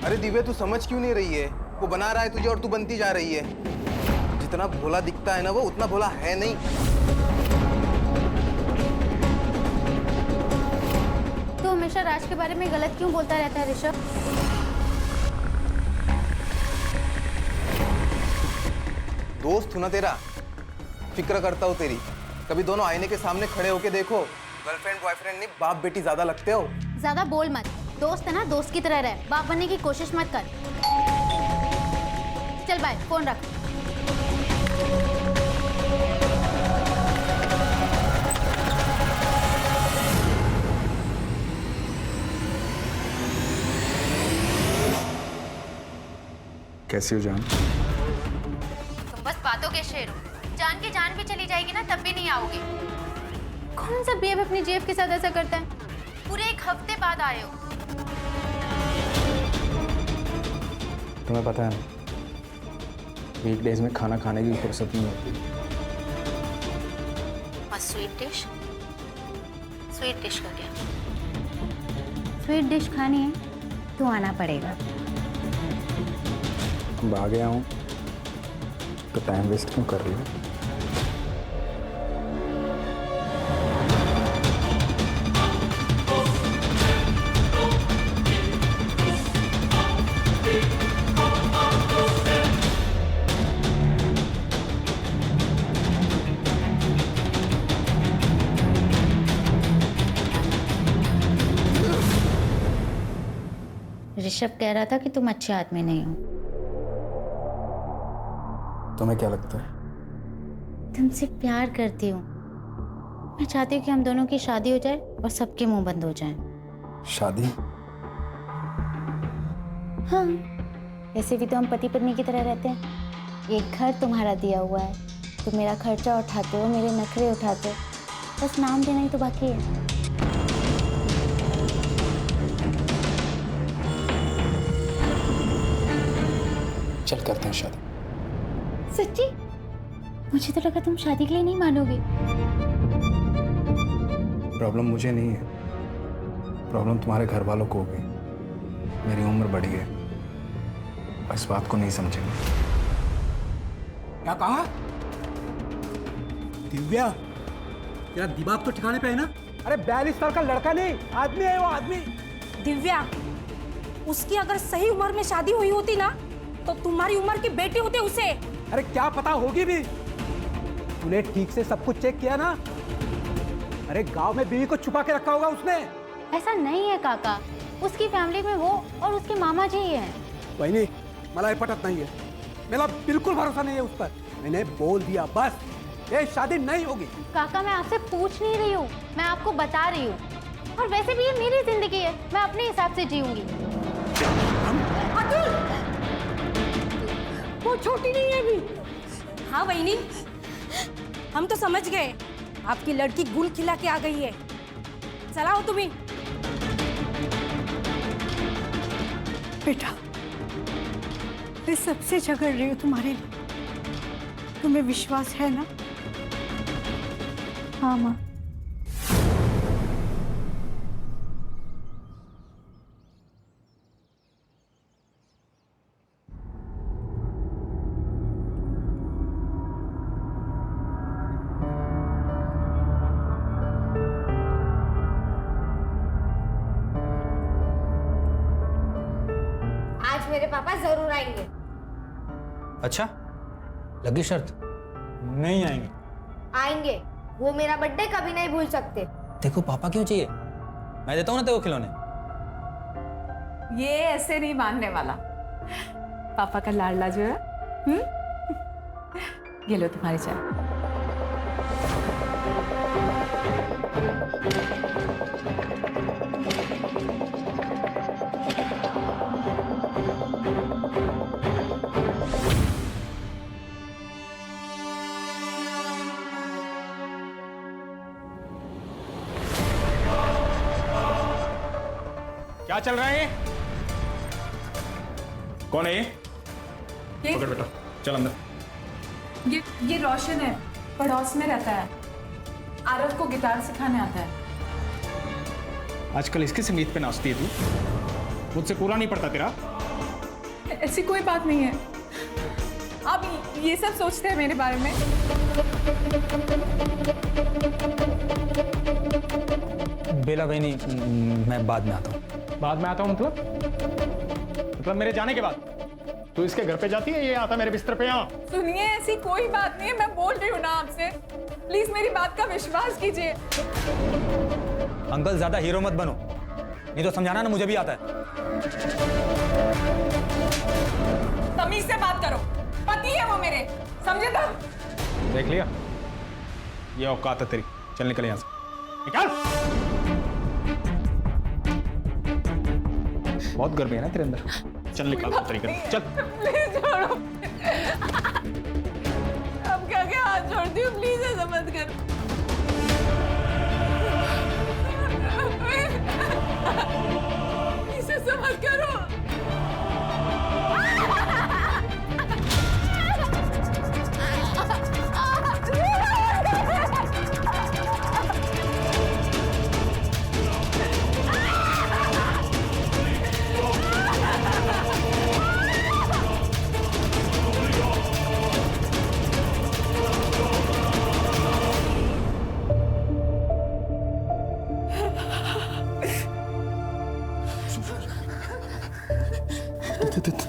अरे दिव्या, तू समझ क्यों नहीं रही है? वो बना रहा है तुझे और तू बनती जा रही है। जितना भोला दिखता है ना वो उतना भोला है नहीं। तो हमेशा राज के बारे में गलत क्यों बोलता रहता है ऋषभ? दोस्त हूं ना तेरा, फिक्र करता हूँ तेरी। कभी दोनों आईने के सामने खड़े होके देखो। गर्लफ्रेंड बॉयफ्रेंड नहीं, बाप बेटी ज्यादा लगते हो। ज्यादा बोल मत। दोस्त है ना, दोस्त की तरह रहे, बाप बनने की कोशिश मत कर। चल बाय, फोन रख। कैसी हो जान? तुम बस बातों के शेर हो। जान की जान भी चली जाएगी ना तब भी नहीं आओगे। कौन सा बेब अपनी जेब के साथ ऐसा करता है? पूरे 1 हफ्ते बाद आए हो। तुम्हें पता है ना, वीकडेज में खाना खाने की फुर्सत नहीं होती। और स्वीट डिश? स्वीट डिश का क्या? स्वीट डिश खानी है तो आना पड़ेगा। अब आ गया हूँ तो टाइम वेस्ट क्यों कर रही हो? ऋषभ कह रहा था कि तुम अच्छे आदमी नहीं हो। तुम्हें क्या लगता है? तुमसे प्यार करती हूँ। मैं चाहती हूँ कि हम दोनों की शादी हो जाए और सबके मुंह बंद हो जाएं। शादी? हाँ, ऐसे भी तो हम पति पत्नी की तरह रहते हैं। एक घर तुम्हारा दिया हुआ है, तुम मेरा खर्चा उठाते हो, मेरे नखरे उठाते हो, बस नाम देना ही तो बाकी है। चल करते हैं शादी। सच्ची? मुझे तो लगा तुम शादी के लिए नहीं मानोगे। प्रॉब्लम मुझे नहीं है, प्रॉब्लम तुम्हारे घर वालों को होगी। मेरी उम्र बढ़ी है, इस बात को नहीं समझेंगे। क्या कहा? दिव्या, तेरा दिमाग तो ठिकाने पे है ना? अरे 42 साल का लड़का नहीं, आदमी है वो, आदमी। दिव्या, उसकी अगर सही उम्र में शादी हुई होती ना तो तुम्हारी उम्र के बेटे होते उसे। अरे क्या पता होगी भी। तूने ठीक से सब कुछ चेक किया ना? अरे गांव में बीवी को छुपा के रखा होगा उसने। ऐसा नहीं है काका, उसकी फैमिली में वो और उसके मामा जी ही हैं। वही मला ये पटत नहीं है, मेरा बिल्कुल भरोसा नहीं है उस पर। मैंने बोल दिया बस, ये शादी नहीं होगी। काका मैं आपसे पूछ नहीं रही हूँ, मैं आपको बता रही हूँ। और वैसे भी ये मेरी जिंदगी है, मैं अपने हिसाब से जीऊंगी। अतुल, वो छोटी नहीं है अभी। हाँ वहीनी, हम तो समझ गए आपकी लड़की गुल खिला के आ गई है। चलाओ तुम्हें। बेटा, मैं सबसे झगड़ रही हूँ तुम्हारे लिए, तुम्हें विश्वास है ना? हाँ माँ। आज मेरे पापा जरूर आएंगे। अच्छा, लगी शर्त? नहीं आएंगे। आएंगे, वो मेरा बर्थडे कभी नहीं भूल सकते। देखो पापा क्यों चाहिए, मैं देता हूँ ना तेरे को खिलौने। ये ऐसे नहीं मानने वाला। पापा का लाडला जो है, ये लो तुम्हारी चाय। क्या चल रहा है? कौन है ये? पकड़ बेटा, चल अंदर। ये रोशन है, पड़ोस में रहता है। आरव को गिटार सिखाने आता है। आजकल इसके संगीत पे नाचती है तू? मुझसे पूरा नहीं पड़ता तेरा। ऐसी कोई बात नहीं है, आप ये सब सोचते हैं मेरे बारे में। बेला बहनी, मैं बाद में आता हूँ। बाद में आता हूँ मतलब मेरे जाने के बाद तू इसके घर पे जाती है, ये आता मेरे बिस्तर पे यहाँ? सुनिए, ऐसी कोई बात नहीं है, मैं बोल रही हूँ ना आपसे, प्लीज मेरी बात का विश्वास कीजिए। अंकल ज्यादा हीरो मत बनो, नहीं तो समझाना ना मुझे भी आता है। तमीज से बात करो, पति है वो मेरे, समझे तुम? देख लिया, ये औकात है तेरी। चल निकल यहाँ से, निकल। बहुत गर्मी है ना तेरे अंदर, चल निकाल तरीके से, चल। प्लीज छोड़ो, अब क्या क्या हाथ छोड़ती हूँ, प्लीज ऐसा मत करो। प्लीज ऐसा मत करो।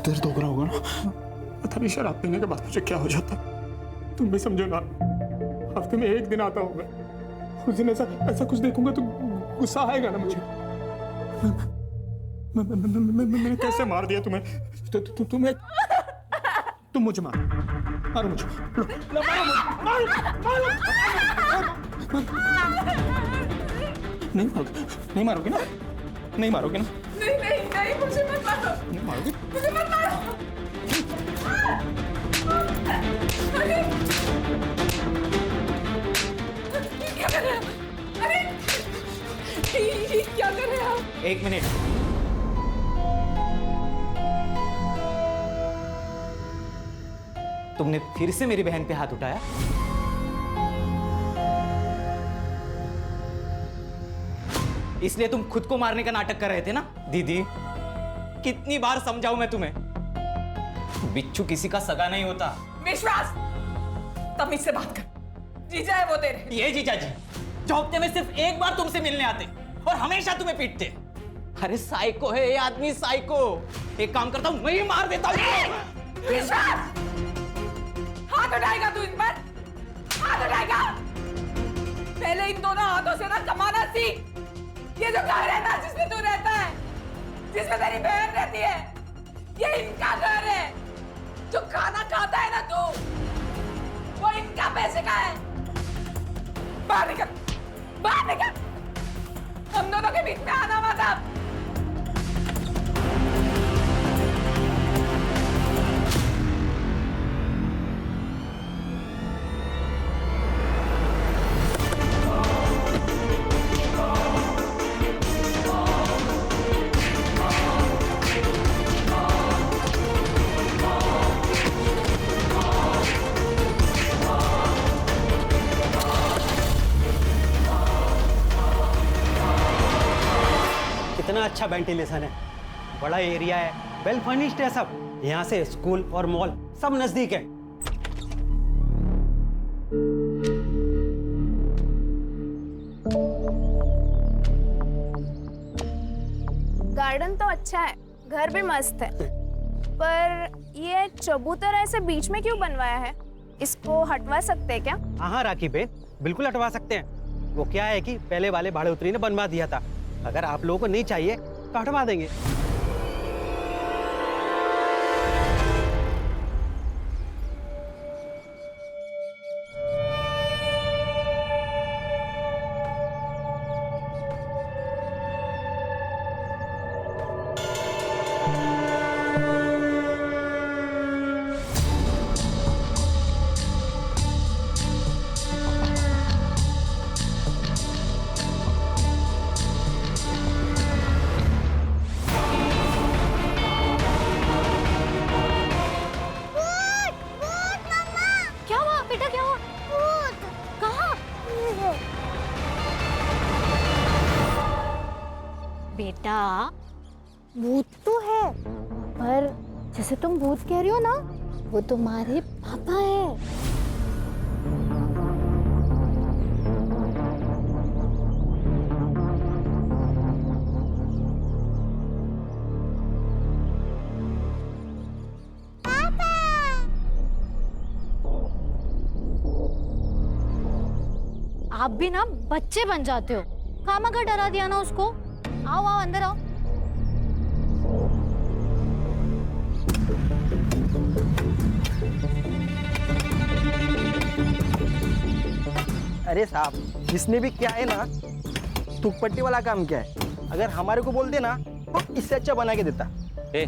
दर्द हो रहा होगा ना? पता नहीं शराब पीने के बाद मुझे क्या हो जाता, तुम भी समझो ना। हफ्ते में एक दिन आता होगा, उस दिन ऐसा कुछ देखूंगा तो गुस्सा आएगा ना मुझे। मैंने कैसे मार दिया तुम्हें? तुम मुझे मारो मुझे, नहीं मारोगे ना? नहीं मारोगे ना? नहीं, मुझे मत मारो। नहीं मारोगे? मुझे मत मारो। अरे क्या कर रहे हैं? अरे ये क्या कर रहे हैं आप? एक मिनट, तुमने फिर से मेरी बहन पे हाथ उठाया? इसलिए तुम खुद को मारने का नाटक कर रहे थे ना? दीदी, कितनी बार समझाऊं मैं तुम्हें, बिच्छू किसी का सगा नहीं होता। विश्वास, तमीज से बात कर। जीजा है वो तेरे। ये जीजा जी जो हफ्ते में सिर्फ एक बार तुमसे मिलने आते और हमेशा तुम्हें पीटते। अरे साइको है ये आदमी, साइको। एक काम करता हूं, मैं ही मार देता हूं। विश्वास, हाथ उठाएगा तू इन पर? हाथ उठाएगा? पहले इन दोनों हाथों से ना कमाना सीख। ये जो घर है ना जिसमें तू रहता है, जिसमें तेरी बहन रहती है, ये इनका घर है। जो खाना खाता है ना तू, वो इनका पैसे का है। बाहर निकल, बाहर निकल। हम दोनों के बीच में आना मत अब। कितना अच्छा वेंटिलेशन है, बड़ा एरिया है, वेल फर्निश्ड है सब। यहाँ से स्कूल और मॉल सब नजदीक है। गार्डन तो अच्छा है, घर भी मस्त है, पर ये चबूतरा ऐसे बीच में क्यों बनवाया है? इसको हटवा सकते हैं क्या? हाँ राखी बहन, बिल्कुल हटवा सकते हैं। वो क्या है कि पहले वाले भाड़े उतरी ने बनवा दिया था, अगर आप लोगों को नहीं चाहिए तो हटवा देंगे। बेटा, भूत तो है, पर जैसे तुम भूत कह रही हो ना, वो तुम्हारे पापा है। आप भी ना बच्चे बन जाते हो। खामा का डरा दिया ना उसको। आओ आओ अंदर आओ। अरे साहब, जिसने भी किया है ना, तुक पट्टी वाला काम किया है। अगर हमारे को बोलते ना तो इससे अच्छा बना के देता। ए,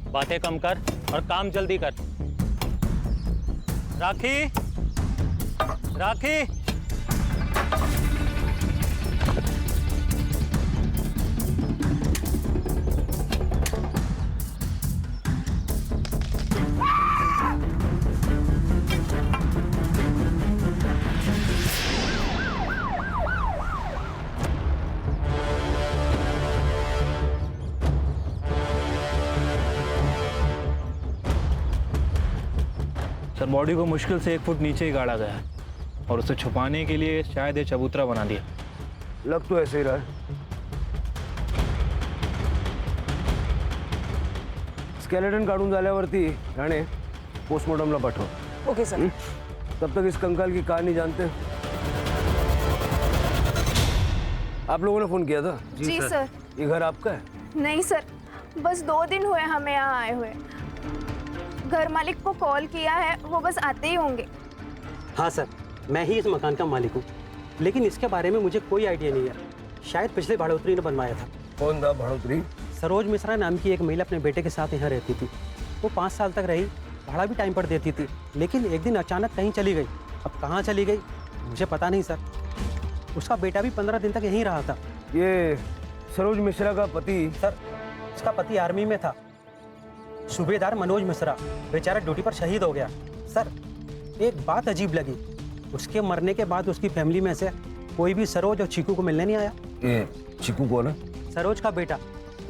बातें कम कर और काम जल्दी कर। राखी, राखी, सर बॉडी को मुश्किल से 1 फुट नीचे ही गाड़ा गया है और उसे छुपाने के लिए शायद ये चबूतरा बना दिया। लग तो ऐसे ही रहा है। स्केलेटन काढून झाल्यावरती राणे पोस्टमॉर्टमला पाठव। Okay sir. तब तक इस कंकाल की कहानी जानते हैं। आप लोगों ने फोन किया था? जी सर। ये घर आपका है? नहीं सर, बस 2 दिन हुए हमें यहाँ आए हुए। घर मालिक को कॉल किया है, वो बस आते ही होंगे। हाँ सर, मैं ही इस मकान का मालिक हूँ, लेकिन इसके बारे में मुझे कोई आइडिया नहीं है। शायद पिछले भाड़ोत्री ने बनवाया था। कौन था भाड़ोत्री? सरोज मिश्रा नाम की एक महिला अपने बेटे के साथ यहाँ रहती थी। वो 5 साल तक रही, भाड़ा भी टाइम पर देती थी, लेकिन एक दिन अचानक कहीं चली गई। अब कहाँ चली गई मुझे पता नहीं सर। उसका बेटा भी 15 दिन तक यहीं रहा था। ये सरोज मिश्रा का पति? सर, उसका पति आर्मी में था, सूबेदार मनोज मिश्रा। बेचारा ड्यूटी पर शहीद हो गया। सर, एक बात अजीब लगी, उसके मरने के बाद उसकी फैमिली में से कोई भी सरोज और चीकू को मिलने नहीं आया। ये चीकू कौन है? सरोज का बेटा।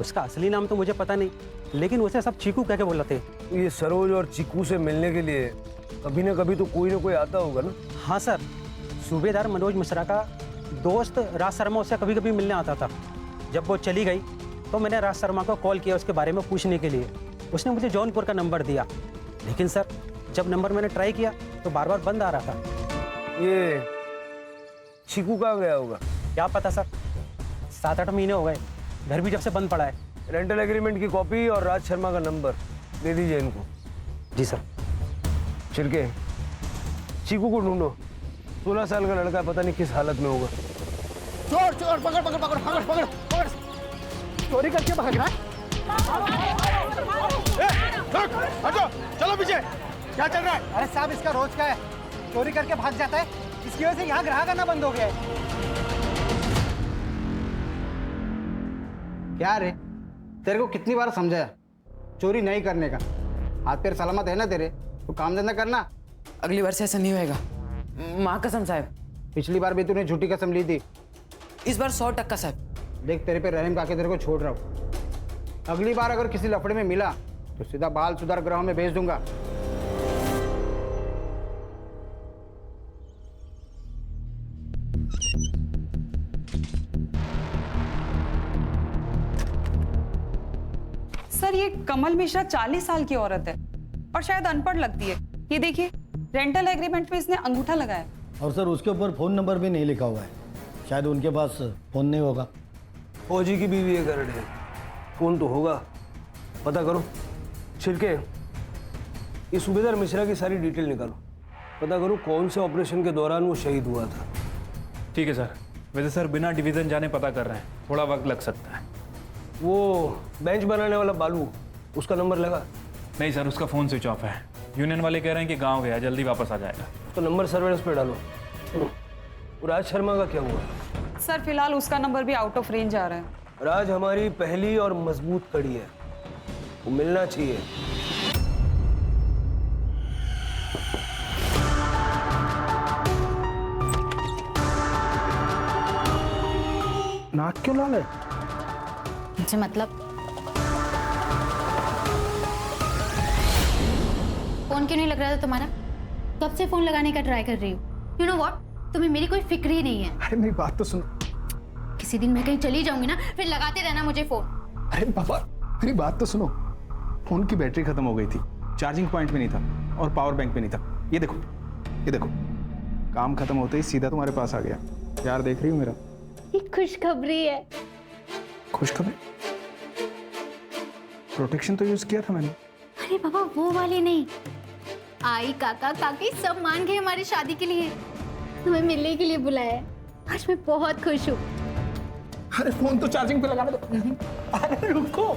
उसका असली नाम तो मुझे पता नहीं, लेकिन उसे सब चीकू कह के बुलाते। ये सरोज और चीकू से मिलने के लिए कभी ना कभी तो कोई ना कोई आता होगा ना? हाँ सर, सूबेदार मनोज मिश्रा का दोस्त राज शर्मा उससे कभी कभी मिलने आता था। जब वो चली गई तो मैंने राज शर्मा को कॉल किया उसके बारे में पूछने के लिए। उसने मुझे जौनपुर का नंबर दिया, लेकिन सर जब नंबर मैंने ट्राई किया तो बार बार बंद आ रहा था। ये चीकू कहाँ गया होगा? क्या पता सर, 7-8 महीने हो गए, घर भी जब से बंद पड़ा है। रेंटल एग्रीमेंट की कॉपी और राज शर्मा का नंबर दे दीजिए इनको। जी सर। छिड़के, चीकू को ढूंढो। 16 साल का लड़का, पता नहीं किस हालत में होगा। चोर चोर, पकड़ पकड़ पकड़ पकड़ पकड़ पकड़। चोरी करके भाग रहा है। हटो, चलो पीछे। क्या चल रहा है? अरे साहब, इसका रोज का है, चोरी करके भाग जाता है। इसकी वजह से यहाँ ग्राहक आना बंद हो गया है। क्या रे, तेरे को कितनी बार समझाया चोरी नहीं करने का? हाथ पैर सलामत है ना तेरे, तो काम धंधा करना। अगली बार से ऐसा नहीं होएगा, माँ कसम साहब। पिछली बार भी तूने झूठी कसम ली थी। इस बार 100% साहब। देख, तेरे पे रहम काके तेरे को छोड़ रहा हूँ। अगली बार अगर किसी लफड़े में मिला तो सीधा बाल सुधार गृह में भेज दूंगा। सर, ये कमल मिश्रा 40 साल की औरत है और शायद अनपढ़ लगती है। ये देखिए, रेंटल एग्रीमेंट पे इसने अंगूठा लगाया। और सर उसके ऊपर फ़ोन नंबर भी नहीं लिखा हुआ है। शायद उनके पास फ़ोन नहीं होगा। फौजी की बीवी है गरड है, फोन तो होगा, पता करो। छिड़के, ये सूबेदार मिश्रा की सारी डिटेल निकालो, पता करो कौन से ऑपरेशन के दौरान वो शहीद हुआ था। ठीक है सर। वैसे सर बिना डिवीज़न जाने पता कर रहे हैं, थोड़ा वक्त लग सकता है। वो बेंच बनाने वाला बालू, उसका नंबर लगा? नहीं सर, उसका फ़ोन स्विच ऑफ है। यूनियन वाले कह रहे हैं कि गांव गया, जल्दी वापस आ जाएगा। तो नंबर सर्वेलेंस पे डालो। राज शर्मा का क्या हुआ? सर, फिलहाल उसका नंबर भी आउट ऑफ रेंज आ रहा है। राज हमारी पहली और मजबूत कड़ी है, वो मिलना चाहिए। नाक क्यों लाल है? मुझे मतलब फोन क्यों नहीं लग रहा था तुम्हारा? कब से फोन लगाने का ट्राई कर रही हूँ। यू नो व्हाट, तुम्हें मेरी कोई फिक्र ही नहीं है। अरे मेरी बात तो सुनो। किसी दिन मैं कहीं चली जाऊंगी ना, फिर लगाते रहना मुझे फोन। अरे पापा मेरी बात तो सुनो। फोन की बैटरी खत्म हो गई थी, चार्जिंग पॉइंट भी नहीं था और पावर बैंक भी नहीं था। ये देखो, ये देखो, काम खत्म होते ही सीधा तुम्हारे पास आ गया। यार देख रही हो मेरा? ये खुशखबरी है। खुशखबरी? प्रोटेक्शन तो यूज किया था मैंने। अरे बाबा वो वाली नहीं, आई काका काकी सब मान गए हमारी शादी के लिए, तुम्हें मिलने के लिए बुलाया है। आज मैं बहुत खुश हूँ। अरे फोन तो चार्जिंग पे लगाने दो। अरे रुको।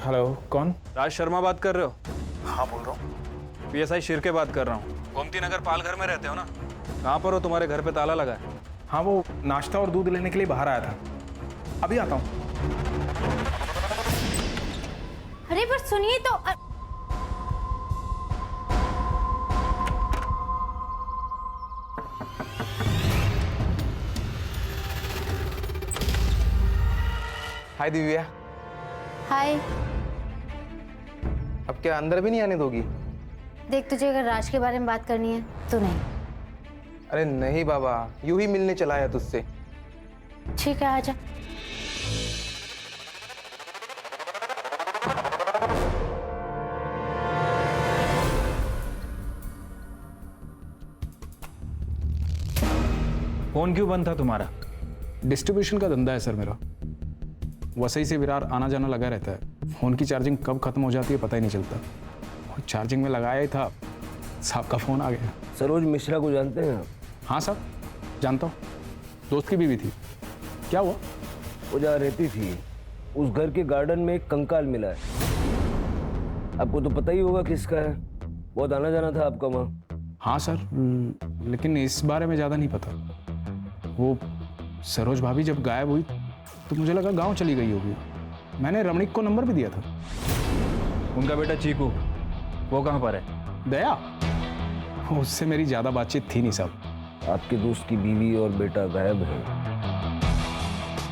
हेलो, कौन? राज शर्मा बात कर रहे हो? हाँ बोल रहा हूँ। पीएसआई शिर्के बात कर रहा हूँ। गोमती नगर पालघर में रहते हो ना? कहाँ पर हो? तुम्हारे घर पे ताला लगा है। हाँ वो नाश्ता और दूध लेने के लिए बाहर आया था, अभी आता हूँ। अरे पर सुनिए तो। हाय दिव्या। हाय। अब क्या अंदर भी नहीं आने दोगी? देख तुझे अगर राज के बारे में बात करनी है तो नहीं। अरे नहीं बाबा, यूं ही मिलने चला है तुझसे। ठीक है आजा। फोन क्यों बंद था तुम्हारा? डिस्ट्रीब्यूशन का धंधा है सर मेरा, वसई से विरार आना जाना लगा रहता है। फोन की चार्जिंग कब खत्म हो जाती है पता ही नहीं चलता। और चार्जिंग में लगाया ही था, साहब का फोन आ गया। सरोज मिश्रा को जानते हैं आप? हाँ साहब जानता हूँ, दोस्त की बीवी थी। क्या हुआ? वो जहाँ रहती थी उस घर के गार्डन में एक कंकाल मिला है। आपको तो पता ही होगा किसका है, बहुत आना जाना था आपका वहाँ। हाँ सर, लेकिन इस बारे में ज़्यादा नहीं पता। वो सरोज भाभी जब गायब हुई तो मुझे लगा गांव चली गई होगी। मैंने रमणीक को नंबर भी दिया था। उनका बेटा चीकू, वो कहाँ पर है? दया, उससे मेरी ज़्यादा बातचीत थी नहीं साहब। आपके दोस्त की बीवी और बेटा गायब है,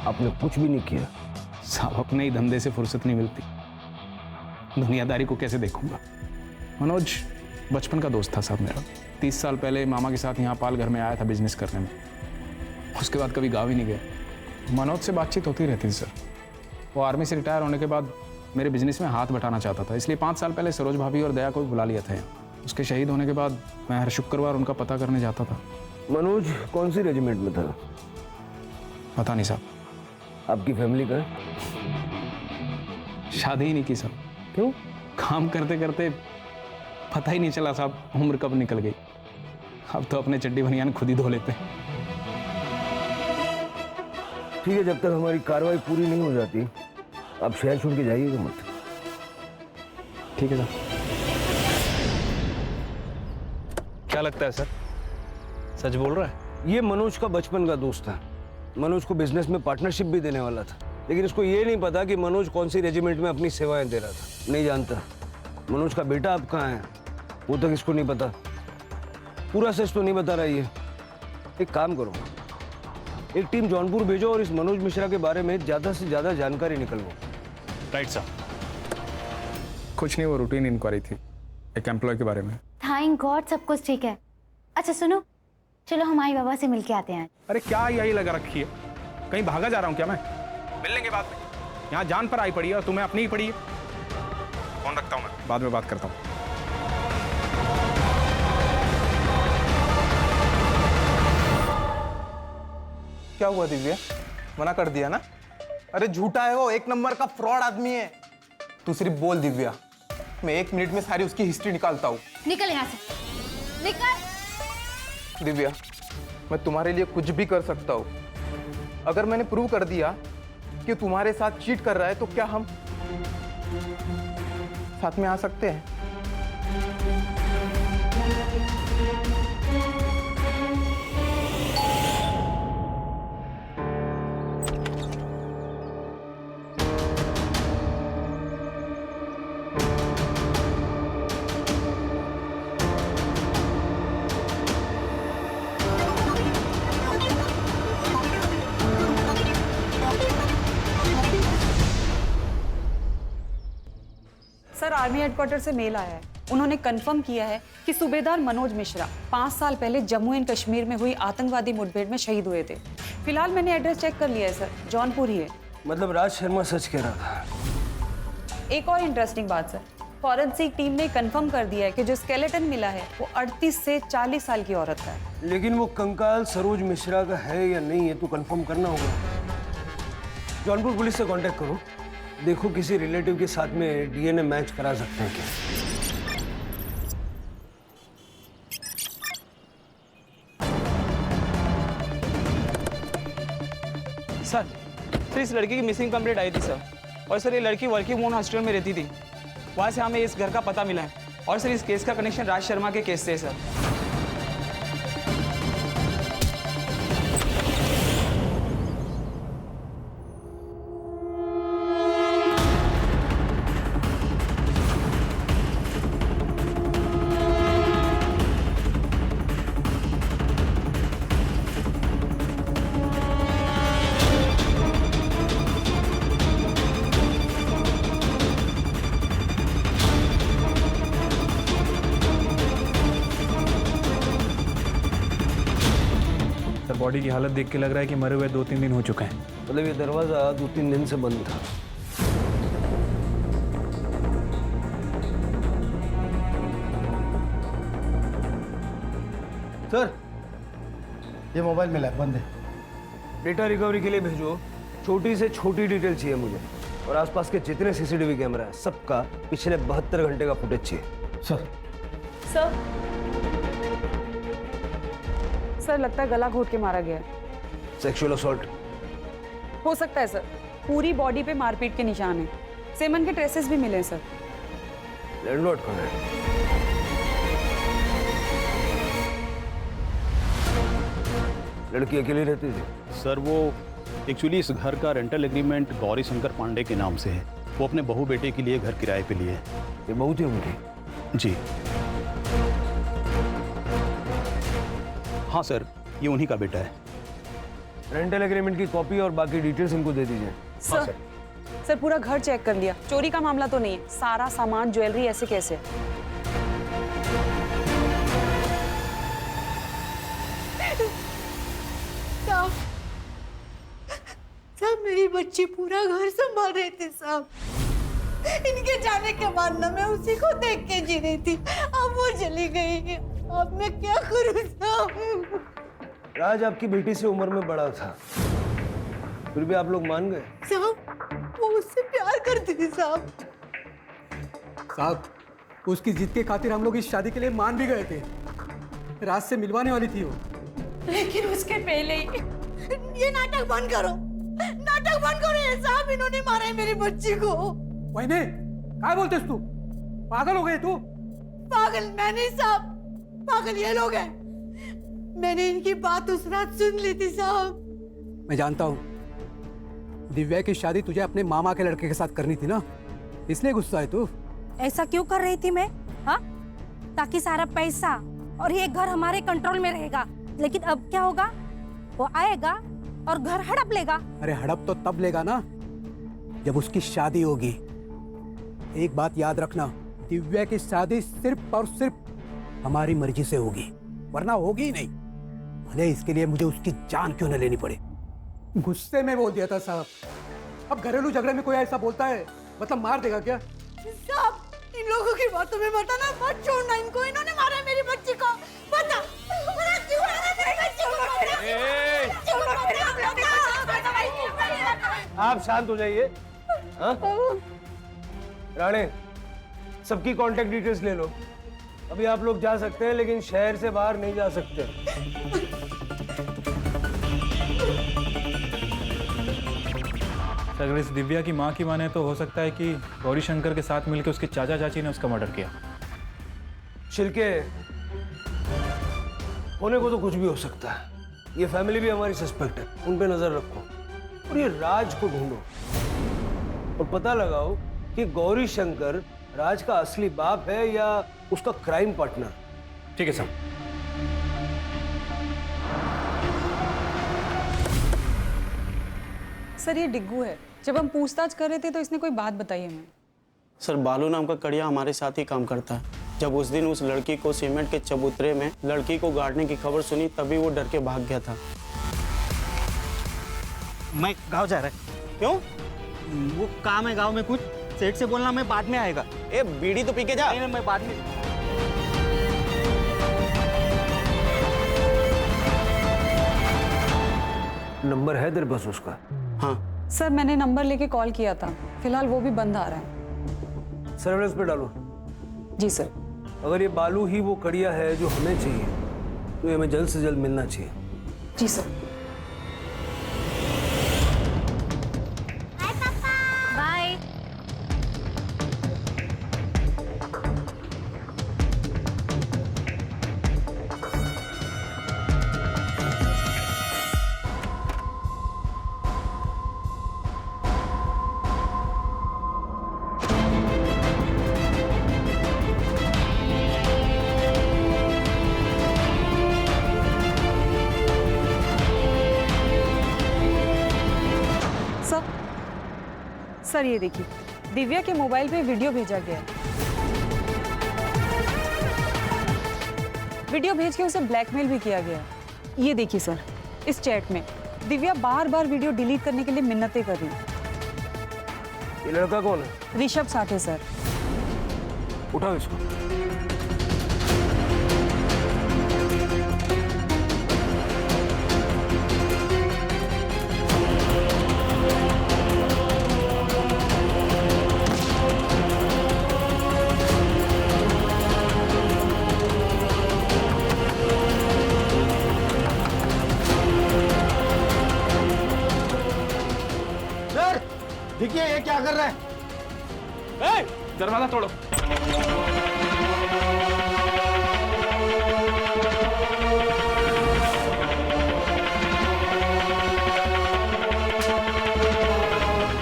आपने कुछ भी नहीं किया? साहब अपने ही धंधे से फुर्सत नहीं मिलती, दुनियादारी को कैसे देखूंगा। मनोज बचपन का दोस्त था साहब मेरा। 30 साल पहले मामा के साथ यहाँ पालघर में आया था बिजनेस करने में। उसके बाद कभी गाँव ही नहीं गया। मनोज से बातचीत होती रहती थी सर। वो आर्मी से रिटायर होने के बाद मेरे बिजनेस में हाथ बटाना चाहता था, इसलिए 5 साल पहले सरोज भाभी और दया को भी बुला लिया था यहाँ। उसके शहीद होने के बाद मैं हर शुक्रवार उनका पता करने जाता था। मनोज कौन सी रेजिमेंट में था? पता नहीं साहब। आपकी फैमिली का? शादी ही नहीं की साहब। क्यों? काम करते करते पता ही नहीं चला साहब उम्र कब निकल गई। अब तो अपने चड्डी बनियान खुद ही धो लेते हैं। ठीक है, जब तक हमारी कार्रवाई पूरी नहीं हो जाती आप शहर छोड़ के जाइएगा मत। ठीक है सर। क्या लगता है सर, सच बोल रहा है? ये मनोज का बचपन का दोस्त था। मनोज को बिजनेस में पार्टनरशिप भी देने वाला था, लेकिन इसको ये नहीं पता कि मनोज कौन सी रेजिमेंट में अपनी सेवाएं दे रहा था। नहीं जानता। मनोज का बेटा अब कहाँ है वो तक इसको नहीं पता। पूरा सच तो नहीं बता रहा ये। एक काम करो, एक टीम जौनपुर भेजो और इस मनोज मिश्रा के बारे में ज्यादा से ज्यादा जानकारी निकलवाओ। Right sir. कुछ नहीं, वो रूटीन इंक्वायरी थी एक एम्प्लॉय के बारे में। थैंक गॉड सब कुछ ठीक है। अच्छा सुनो, चलो हम आई बाबा से मिलके आते हैं। अरे क्या यही लगा रखी है, कहीं भागा जा रहा हूँ क्या मैं? मिल लेंगे बाद में। यहाँ जान पर आई पड़ी है और तुम्हें अपनी ही पड़ी है। फोन रखता हूँ मैं, बाद में बात करता हूँ। क्या हुआ दिव्या? मना कर दिया ना? अरे झूठा है वो, 1 नंबर का फ्रॉड आदमी है। तू सिर्फ बोल दिव्या, मैं 1 मिनट में सारी उसकी हिस्ट्री निकालता हूँ। निकल यहाँ से, निकल। दिव्या, मैं तुम्हारे लिए कुछ भी कर सकता हूँ। अगर मैंने प्रूव कर दिया कि तुम्हारे साथ चीट कर रहा है तो क्या हम साथ में आ सकते हैं? आर्मी हेडक्वार्टर से मेल आया है। उन्होंने कंफर्म किया है कि सूबेदार मनोज मिश्रा 5 साल पहले जम्मू एंड कश्मीर में हुई आतंकवादी मुठभेड़ में शहीद हुए थे। फिलहाल मैंने एड्रेस चेक कर लिया है सर, जौनपुर ही है। मतलब राज शर्मा सच कह रहा था। एक और इंटरेस्टिंग बात सर, फॉरेंसिक टीम ने कंफर्म कर दिया है कि जो स्केलेटन मिला है वो 38 से 40 साल की औरत का है। लेकिन वो कंकाल सरोज मिश्रा का है या नहीं है तो कंफर्म करना होगा। जौनपुर पुलिस से कांटेक्ट करो, देखो किसी रिलेटिव के साथ में डीएनए मैच करा सकते हैं क्या। सर इस लड़की की मिसिंग कंप्लेंट आई थी सर, और सर ये लड़की वर्किंग वुमेन हॉस्टल में रहती थी। वहाँ से हमें इस घर का पता मिला है, और सर इस केस का कनेक्शन राज शर्मा के केस से है सर। बॉडी की हालत देख के लग रहा है कि मरे हुए 2-3 दिन हो चुके हैं। मतलब ये दरवाजा 2-3 दिन से बंद था। सर ये मोबाइल मिला है, बंद है। डेटा रिकवरी के लिए भेजो, छोटी से छोटी डिटेल चाहिए मुझे, और आसपास के जितने सीसीटीवी कैमरा है सबका पिछले 72 घंटे का फुटेज चाहिए। सर सर लगता है गला घोट के मारा गया है। सेक्सुअल असॉल्ट हो सकता है सर, पूरी बॉडी पे मारपीट के निशान हैं। सेमन के ट्रेसेस भी मिले हैं सर। लैंडलॉर्ड कौन है? लड़की अकेली रहती थी? सर वो एक्चुअली इस घर का रेंटल एग्रीमेंट गौरी शंकर पांडे के नाम से है। वो अपने बहू बेटे के लिए घर किराए पे लिए है। ये बहू थी उनकी? जी हाँ सर, ये उन्हीं का बेटा है। रेंटल एग्रीमेंट की कॉपी और बाकी डिटेल्स इनको दे दीजिए। सर पूरा घर चेक कर लिया, चोरी का मामला तो नहीं है। सारा सामान ज्वेलरी ऐसे कैसे? साहब मेरी बच्ची पूरा घर संभाल रहे थे साहब। इनके जाने के बाद ना मैं उसी को देख के जी रही थी, अब वो चली गई। अब मैं क्या करूं साहब? राज आपकी बेटी से उम्र में बड़ा था, फिर भी आप लोग मान गए? साहब वो उससे प्यार करती थी साहब। साहब उसकी जिद के खातिर हम लोग इस शादी के लिए मान भी गए थे। राज से मिलवाने वाली थी वो, लेकिन उसके पहले ही ये नाटक बंद करो, नाटक बंद करो। ये साहब इन्होंने मारा है मेरी बच्ची को। वहीने क्या बोलते तू? पागल हो गए तू? पागल मैं नहीं साहब, पागल ये लोग हैं। मैंने इनकी बात उस रात सुन ली थी साहब। मैं जानता हूँ दिव्या की शादी तुझे अपने मामा के लड़के के साथ करनी थी ना, इसलिए गुस्सा है तू। ऐसा क्यों कर रही थी मैं? हाँ, ताकि सारा पैसा और ये घर हमारे कंट्रोल में रहेगा। लेकिन अब क्या होगा? वो आएगा और घर हड़प लेगा। अरे हड़प तो तब लेगा ना जब उसकी शादी होगी। एक बात याद रखना, दिव्या की शादी सिर्फ और सिर्फ हमारी मर्जी से होगी, वरना होगी ही नहीं, भले इसके लिए मुझे उसकी जान क्यों न लेनी पड़े। गुस्से में बोल दिया था साहब। अब घरेलू झगड़े में कोई ऐसा बोलता है मतलब मार देगा क्या? साहब इन लोगों की बातों में बताना मत, छोड़ना इनको। इन्होंने मारा है मेरी बच्ची को। बता क्यों मारा मेरी बच्ची को? आप शांत हो जाइए। राणे सबकी कांटेक्ट डिटेल्स ले लो। अभी आप लोग जा सकते हैं लेकिन शहर से बाहर नहीं जा सकते। अगर इस दिव्या की माँ की माने तो हो सकता है कि गौरी शंकर के साथ मिलकर उसके चाचा चाची ने उसका मर्डर किया। छिलके होने को तो कुछ भी हो सकता है। ये फैमिली भी हमारी सस्पेक्ट है, उन पे नजर रखो और ये राज को ढूंढो और पता लगाओ कि गौरी शंकर राज का असली बाप है या उसका क्राइम पार्टनर। ठीक है सर। सर ये डिग्गू है। जब हम पूछताछ कर रहे थे तो इसने कोई बात बताई हमें। सर बालू नाम का कड़िया हमारे साथ ही काम करता है। जब उस दिन उस लड़की को सीमेंट के चबूतरे में लड़की को गाड़ने की खबर सुनी तभी वो डर के भाग गया था। मैं गांव जा रहा है। क्यों? वो काम है गांव में कुछ, सेठ से बोलना मैं बाद में आएगा। ए बीड़ी तो पी के जा। नहीं, मैं बाद में। नंबर है तेरे पास उसका? हाँ सर मैंने नंबर लेके कॉल किया था, फिलहाल वो भी बंद आ रहा है। सर्वेलेंस पे डालो। जी सर। अगर ये बालू ही वो कड़िया है जो हमें चाहिए तो ये हमें जल्द से जल्द मिलना चाहिए। जी सर। बाय। सर ये देखिए, दिव्या के मोबाइल पे वीडियो भेजा गया है। वीडियो भेज के उसे ब्लैकमेल भी किया गया है। ये देखिए सर, इस चैट में दिव्या बार बार वीडियो डिलीट करने के लिए मिन्नतें कर रही है। ये लड़का कौन है? ऋषभ साठे सर। उठाओ इसको। देखिए ये क्या कर रहा है? दरवाजा तोड़ो।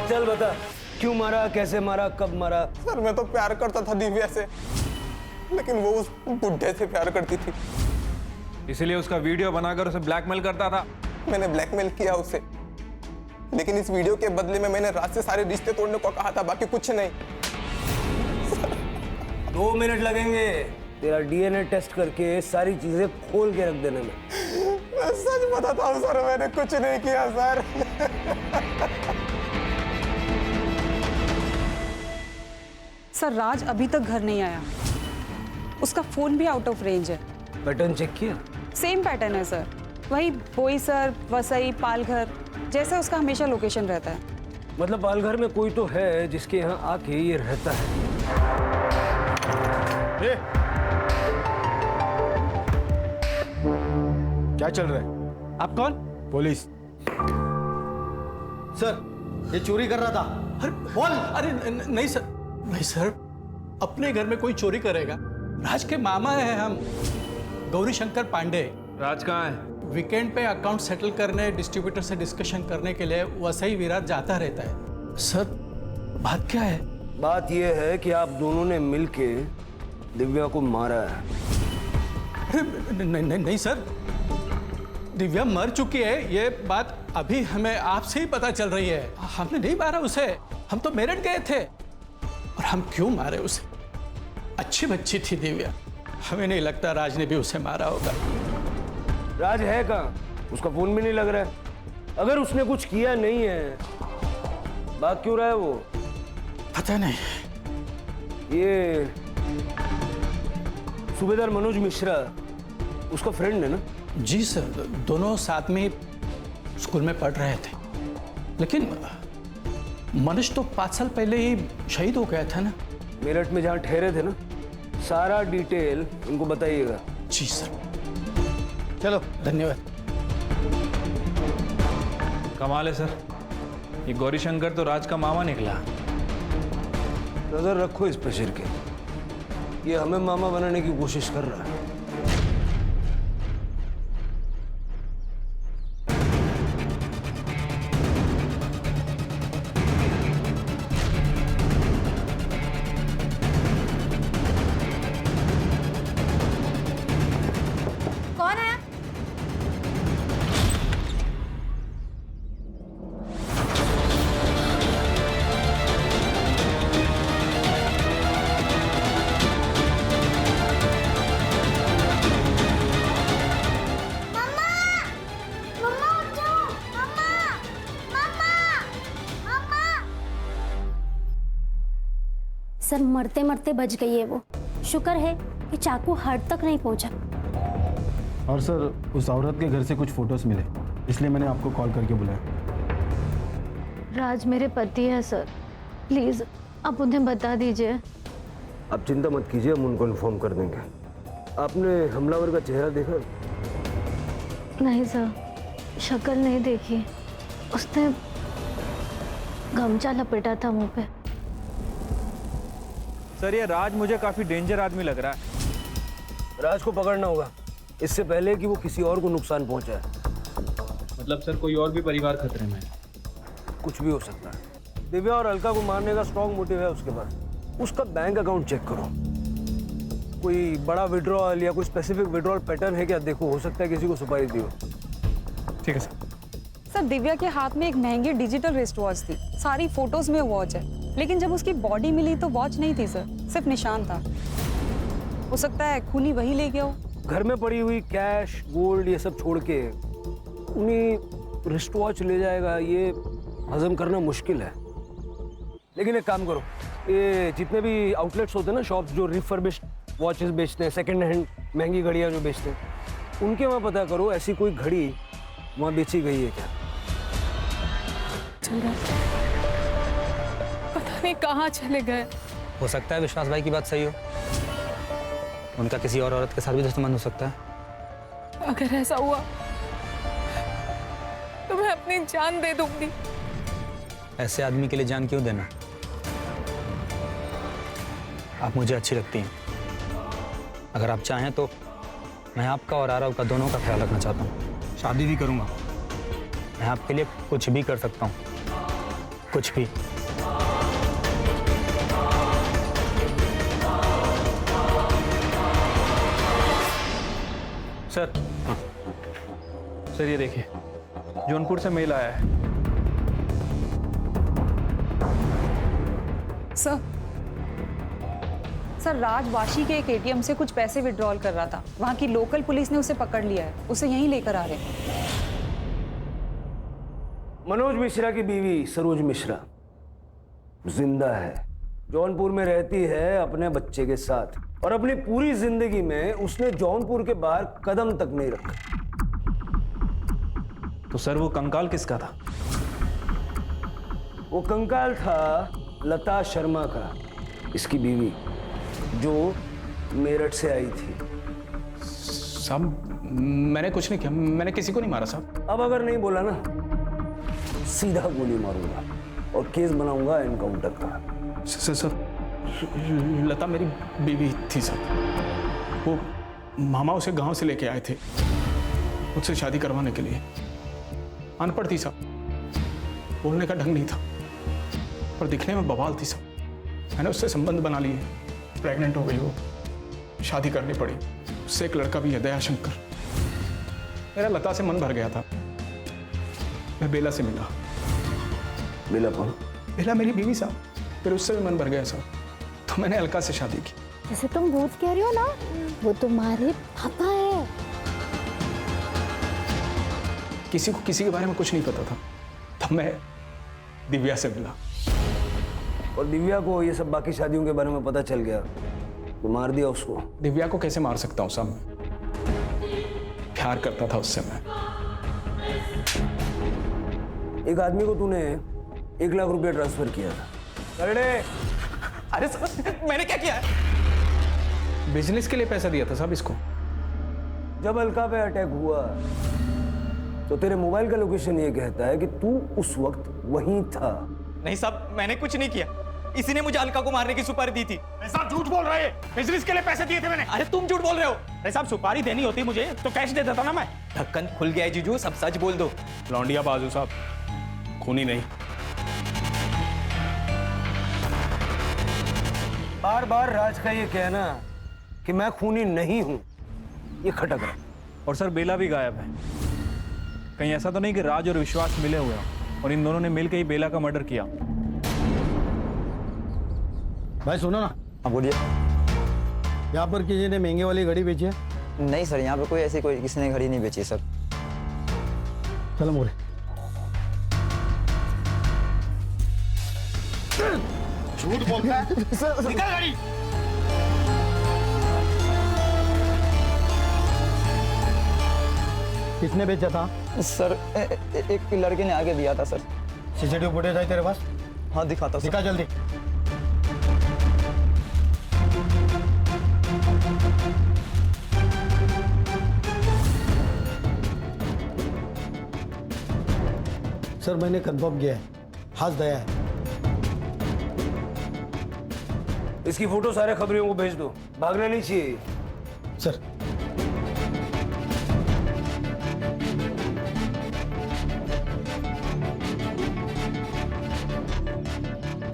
चल बता, क्यों मारा, कैसे मारा, कब मारा? सर मैं तो प्यार करता था दिव्या से, लेकिन वो उस बुढ़े से प्यार करती थी, इसलिए उसका वीडियो बनाकर उसे ब्लैकमेल करता था। मैंने ब्लैकमेल किया उसे, लेकिन इस वीडियो के बदले में मैंने रात से सारे रिश्ते तोड़ने को कहा था, बाकी कुछ नहीं। 2 मिनट लगेंगे तेरा डीएनए टेस्ट करके सारी चीजें खोल के रख देने में। मैं सच बताता हूँ सर, मैंने कुछ नहीं किया सर। सर राज अभी तक घर नहीं आया, उसका फोन भी आउट ऑफ रेंज है। पैटर्न चेक किया? सेम पैटर्न है सर, वही बोईसर, वसई, पालघर जैसे उसका हमेशा लोकेशन रहता है। मतलब पालघर में कोई तो है जिसके यहाँ आके ये रहता है। क्या चल रहा है? आप कौन? पुलिस। सर ये चोरी कर रहा था। अरे बोल। अरे नहीं सर, नहीं सर, अपने घर में कोई चोरी करेगा? राज के मामा हैं हम, गौरी शंकर पांडे। राज कहाँ है? वीकेंड पे अकाउंट सेटल करने, डिस्ट्रीब्यूटर से डिस्कशन करने के लिए वसई विराट जाता रहता है। सर बात क्या है? बात यह है कि आप दोनों ने मिलके दिव्या को मारा है। नहीं सर, दिव्या मर चुकी है, ये बात अभी हमें आपसे ही पता चल रही है। हमने नहीं मारा उसे, हम तो मेरठ गए थे। और हम क्यों मारे उसे? अच्छी बच्ची थी दिव्या, हमें नहीं लगता राज ने भी उसे मारा होगा। राज है कहाँ? उसका फोन भी नहीं लग रहा है। अगर उसने कुछ किया नहीं है, भाग क्यों रहा है वो? पता नहीं। ये सूबेदार मनोज मिश्रा उसका फ्रेंड है ना? जी सर, दोनों साथ में स्कूल में पढ़ रहे थे, लेकिन मनोज तो 5 साल पहले ही शहीद हो गया था ना। मेरठ में जहाँ ठहरे थे ना, सारा डिटेल उनको बताइएगा। जी सर। चलो धन्यवाद। कमाल है सर, ये गौरी शंकर तो राज का मामा निकला। नजर रखो इस पे शिर के, ये हमें मामा बनाने की कोशिश कर रहा है। कौन है? सर मरते मरते बच गई है वो। शुक्र है कि चाकू हार्ट तक नहीं पहुंचा। और सर उस औरत के घर से कुछ फोटोज मिले, इसलिए मैंने आपको कॉल करके बुलाया। राज मेरे पति है सर, प्लीज आप उन्हें बता दीजिए। आप चिंता मत कीजिए, हम उनको इन्फॉर्म कर देंगे। आपने हमलावर का चेहरा देखा? नहीं सर, शक्ल नहीं देखी। उसने गमछा लपेटा था मुंह पे। सर ये राज मुझे काफी डेंजर आदमी लग रहा है। राज को पकड़ना होगा इससे पहले कि वो किसी और को नुकसान पहुंचाए। मतलब सर कोई और भी परिवार खतरे में है? कुछ भी हो सकता है। दिव्या और अलका को मारने का स्ट्रॉन्ग मोटिव है उसके पास। उसका बैंक अकाउंट चेक करो, कोई बड़ा विड्रॉल या कोई स्पेसिफिक विड्रॉल पैटर्न है क्या देखो, हो सकता है किसी को सुपारी दी हो। ठीक है सर। सर दिव्या के हाथ में एक महंगी डिजिटल रिस्ट वॉच थी, सारी फोटोज में वॉच है, लेकिन जब उसकी बॉडी मिली तो वॉच नहीं थी सर, सिर्फ निशान था। हो सकता है खूनी वही ले गया हो। घर में पड़ी हुई कैश गोल्ड ये सब छोड़ के उन्हीं रिस्ट वॉच ले जाएगा, ये हजम करना मुश्किल है। लेकिन एक काम करो, ये जितने भी आउटलेट्स होते हैं ना, शॉप्स जो रिफर्बिश्ड वॉचेस बेचते हैं, सेकंड हैंड महंगी घड़ियां जो बेचते हैं, उनके वहाँ पता करो ऐसी कोई घड़ी वहाँ बेची गई है क्या। पता नहीं कहाँ चले गए। हो सकता है विश्वास भाई की बात सही हो, उनका किसी और औरत के साथ भी दुश्मन हो सकता है। अगर ऐसा हुआ तो मैं अपनी जान दे दूंगी। ऐसे आदमी के लिए जान क्यों देना? आप मुझे अच्छी लगती हैं, अगर आप चाहें तो मैं आपका और आरव का दोनों का ख्याल रखना चाहता हूँ। शादी भी करूंगा। मैं आपके लिए कुछ भी कर सकता हूँ, कुछ भी। सर सर ये देखिए, जौनपुर से मेल आया है। सर राज वाशी के एक एटीएम से कुछ पैसे विड्रॉल कर रहा था, वहां की लोकल पुलिस ने उसे पकड़ लिया है, उसे यहीं लेकर आ रहे हैं। मनोज मिश्रा की बीवी सरोज मिश्रा जिंदा है, जौनपुर में रहती है अपने बच्चे के साथ, और अपनी पूरी जिंदगी में उसने जौनपुर के बाहर कदम तक नहीं रखा। तो सर वो कंकाल किसका था? वो कंकाल था लता शर्मा का, इसकी बीवी, जो मेरठ से आई थी। साहब मैंने कुछ नहीं किया, मैंने किसी को नहीं मारा साहब। अब अगर नहीं बोला ना, सीधा गोली मारूंगा और केस बनाऊंगा एनकाउंटर का। सर लता मेरी बीवी थी साहब, वो मामा उसे गांव से लेके आए थे मुझसे शादी करवाने के लिए। अनपढ़ थी साहब, बोलने का ढंग नहीं था, पर दिखने में बवाल थी साहब। मैंने उससे संबंध बना लिए, प्रेग्नेंट हो गई वो, शादी करनी पड़ी। उससे एक लड़का भी है, दयाशंकर। मेरा लता से मन भर गया था, मैं बेला से मिला। बेला कौन? बेला मेरी बीवी साहब, फिर उससे भी मन भर गया साहब, तो मैंने अलका से शादी की। जैसे तुम भूत कह रही हो ना, वो तुम्हारे पापा है। किसी को किसी के बारे में कुछ नहीं पता था, तब मैं दिव्या से मिला। और दिव्या को ये सब बाकी शादियों के बारे में पता चल गया तो मार दिया उसको। दिव्या को कैसे मार सकता हूँ साहब, मैं प्यार करता था उससे। मैं एक आदमी को तूने 1 लाख रुपया ट्रांसफर किया था। अरे सर मैंने क्या किया है? बिजनेस के लिए पैसा दिया था साहब इसको। जब अलका पे अटैक हुआ तो तेरे मोबाइल का लोकेशन ये कहता है कि तू उस वक्त वहीं था। नहीं साहब, मैंने कुछ नहीं किया, इसी ने मुझे अलका को मारने की सुपारी दी थी। साहब झूठ बोल रहे हैं, बिजनेस के लिए पैसे दिए थे मैंने। अरे तुम झूठ बोल रहे हो। अरे साहब सुपारी देनी होती मुझे तो कैश दे देता ना मैं। ढक्कन खुल गया है जीजू, सब सच बोल दो। लौंडिया बाजू साहब, खूनी नहीं। बार बार राज का ये कहना कि मैं खूनी नहीं हूं, ये खटक रहा। और सर बेला भी गायब है, कहीं ऐसा तो नहीं कि राज और विश्वास मिले हुए हैं और इन दोनों ने मिलकर ही बेला का मर्डर किया? भाई सुनो ना। हाँ बोलिए। यहाँ पर किसी ने महंगे वाली घड़ी बेची है? नहीं सर, यहाँ पे कोई किसी ने घड़ी नहीं बेची सर। चलो मोरे। झूठ बोलता है। निकल गाड़ी। किसने बेचा था? सर एक लड़के ने आगे दिया था सर। सीसीटीवी फुटेज है तेरे पास? हाँ दिखाता हूँ। दिखा जल्दी। सर मैंने कंफर्म किया है, हाथ दया है। इसकी फोटो सारे खबरियों को भेज दो, भागना नहीं चाहिए। सर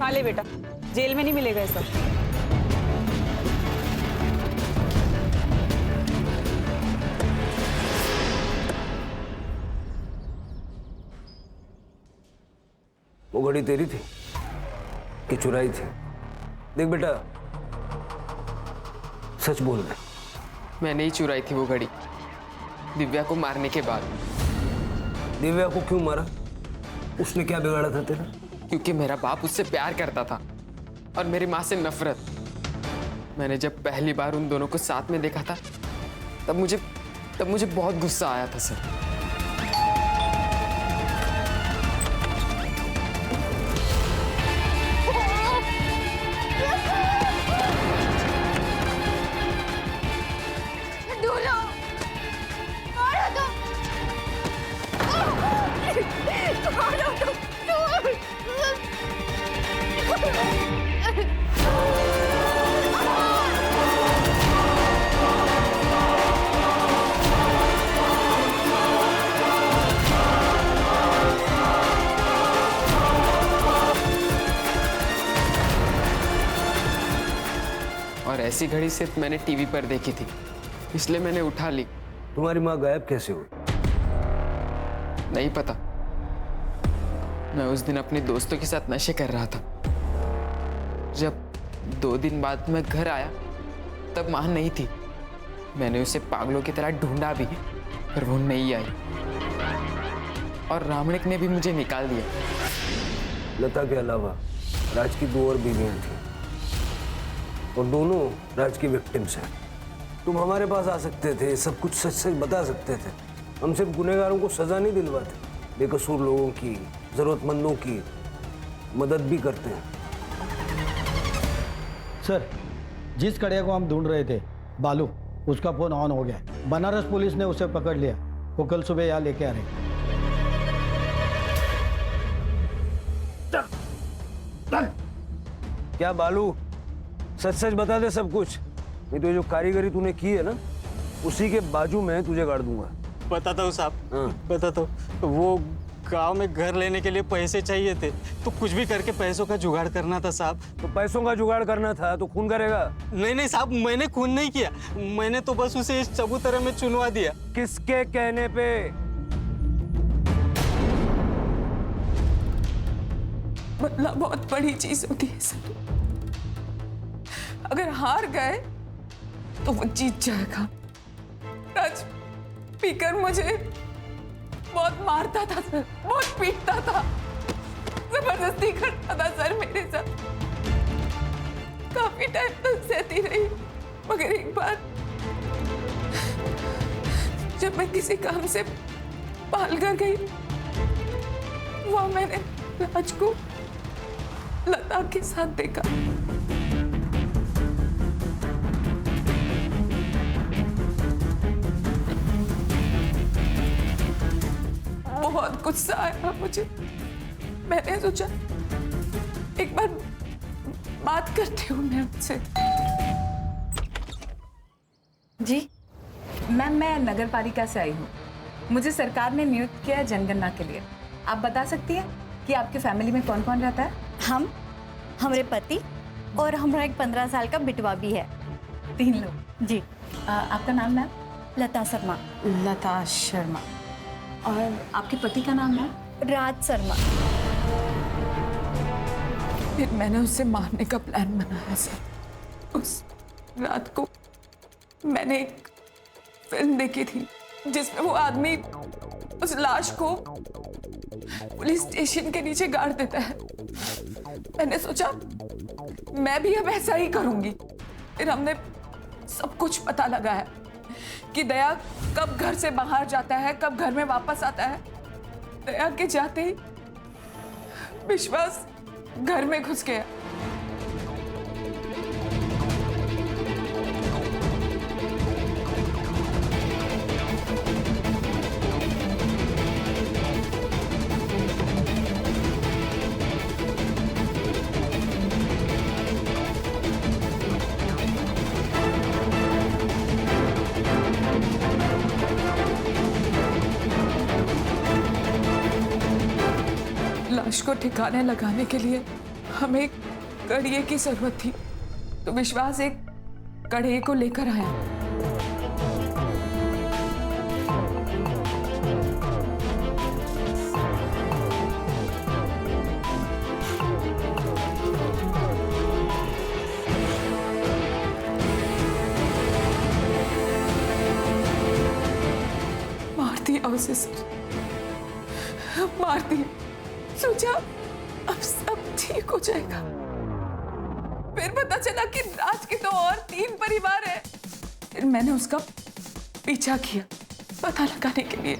हाँ ले बेटा, जेल में नहीं मिलेगा ये सब। वो घड़ी तेरी थी कि चुराई थी? देख बेटा, सच बोल रहे। मैंने ही चुराई थी वो घड़ी, दिव्या को मारने के बाद। दिव्या को क्यों मारा? उसने क्या बिगाड़ा था तेरा? क्योंकि मेरा बाप उससे प्यार करता था और मेरी माँ से नफरत। मैंने जब पहली बार उन दोनों को साथ में देखा था तब मुझे बहुत गुस्सा आया था सर। और ऐसी घड़ी सिर्फ मैंने टीवी पर देखी थी, इसलिए मैंने उठा ली। तुम्हारी माँ गायब कैसे हुई? नहीं पता। मैं उस दिन अपने दोस्तों के साथ नशे कर रहा था। जब 2 दिन बाद मैं घर आया तब माँ नहीं थी। मैंने उसे पागलों की तरह ढूंढा भी, पर वो नहीं आई और रामणिक ने भी मुझे निकाल दिया। लता के अलावा राज की 2 और बीवियां थी और दोनों राज की विक्टिम्स हैं। तुम हमारे पास आ सकते थे, सब कुछ सच सच बता सकते थे। हम सिर्फ गुनहगारों को सजा नहीं दिलवाते, बेकसूर लोगों की, जरूरतमंदों की मदद भी करते हैं। सर जिस कड़िया को हम ढूंढ रहे थे, बालू, उसका फोन ऑन हो गया। बनारस पुलिस ने उसे पकड़ लिया। वो कल सुबह यहाँ लेके आ रहे। क्या बालू, सच सच बता दे सब कुछ, नहीं तो जो कारीगरी तूने की है ना, उसी के बाजू में तुझे गाड़ दूंगा। बताता हूँ साहब, बताता हूँ। वो गांव में घर लेने के लिए पैसे चाहिए थे, तो कुछ भी करके पैसों का जुगाड़ करना था साहब। तो पैसों का जुगाड़ करना था तो खून करेगा? नहीं साहब, मैंने खून नहीं किया, मैंने तो बस उसे इस चबूतरे में चुनवा दिया। किसके कहने पे? बदला बहुत बड़ी चीज होती है सर। अगर हार गए तो वो जीत जाएगा। राज पीकर मुझे बहुत मारता था सर, बहुत पीटता था, जबरदस्ती करता था सर मेरे साथ। काफी टाइम तक सहती रही, मगर एक बार जब मैं किसी काम से पालघर गई, वहां मैंने राज को लता के साथ देखा। बहुत गुस्सा आया मुझे। मैंने सोचा एक बार बात करती हूँ मैं उनसे। जी मैम, मैं नगर पालिका से आई हूँ। मुझे सरकार ने नियुक्त किया है जनगणना के लिए। आप बता सकती हैं कि आपकी फैमिली में कौन कौन रहता है? हम, हमारे पति और हमारा एक 15 साल का बिटवा भी है। 3 लोग। जी आपका नाम मैम? लता शर्मा। लता शर्मा। और आपके पति का नाम है? राज शर्मा। फिर मैंने उसे मारने का प्लान बनाया सर। उस रात को मैंने एक फिल्म देखी थी जिसमें वो आदमी उस लाश को पुलिस स्टेशन के नीचे गाड़ देता है। मैंने सोचा मैं भी अब ऐसा ही करूंगी। फिर हमने सब कुछ पता लगाया कि दया कब घर से बाहर जाता है, कब घर में वापस आता है। दया के जाते ही विश्वास घर में घुस गया। लाश को ठिकाने लगाने के लिए हमें एक कड़िए की जरूरत थी, तो विश्वास एक कड़िए को लेकर आया। मार दिया उसे सर, मार दिया। सोचा अब सब ठीक हो जाएगा। फिर पता चला कि राज के तो और 3 परिवार हैं। फिर मैंने उसका पीछा किया पता लगाने के लिए।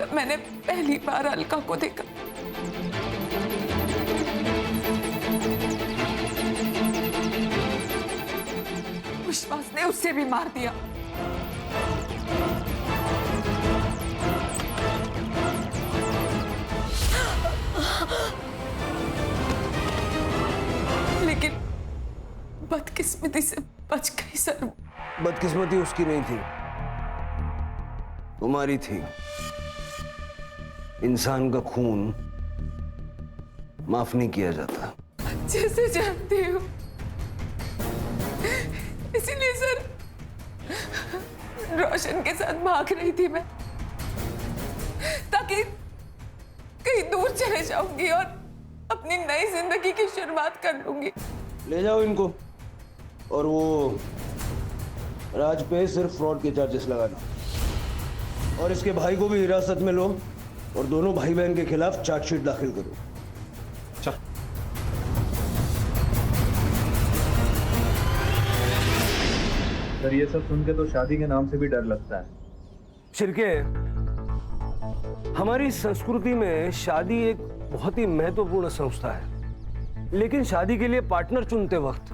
तब मैंने पहली बार अलका को देखा। विश्वास ने उसे भी मार दिया। लेकिन बदकिस्मती से बच गई सर। बदकिस्मती उसकी नहीं थी, तुम्हारी थी। इंसान का खून माफ नहीं किया जाता। जैसे जानती हूँ, इसीलिए सर रोशन के साथ भाग रही थी मैं, ताकि कहीं दूर चले जाऊंगी और अपनी नई जिंदगी की शुरुआत कर लूंगी। ले जाओ इनको, और वो राज पे सिर्फ फ्रॉड के चार्जेस लगाना, और इसके भाई को भी हिरासत में लो और दोनों भाई बहन के खिलाफ चार्जशीट दाखिल करो। चल। सर ये सब सुन के तो शादी के नाम से भी डर लगता है। शिरके, हमारी संस्कृति में शादी एक बहुत ही महत्वपूर्ण संस्था है, लेकिन शादी के लिए पार्टनर चुनते वक्त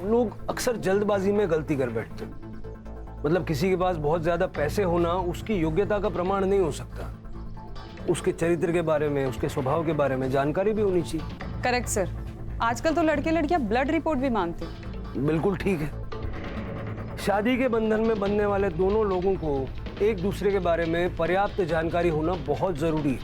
लोग अक्सर जल्दबाजी में गलती कर बैठते हैं। मतलब किसी के पास बहुत ज्यादा पैसे होना उसकी योग्यता का प्रमाण नहीं हो सकता। उसके चरित्र के बारे में, उसके स्वभाव के बारे में जानकारी भी होनी चाहिए। Correct sir. आजकल तो लड़के लड़कियां ब्लड रिपोर्ट भी मांगते हैं। बिल्कुल ठीक है। शादी के बंधन में बंधने वाले दोनों लोगों को एक दूसरे के बारे में पर्याप्त जानकारी होना बहुत जरूरी है।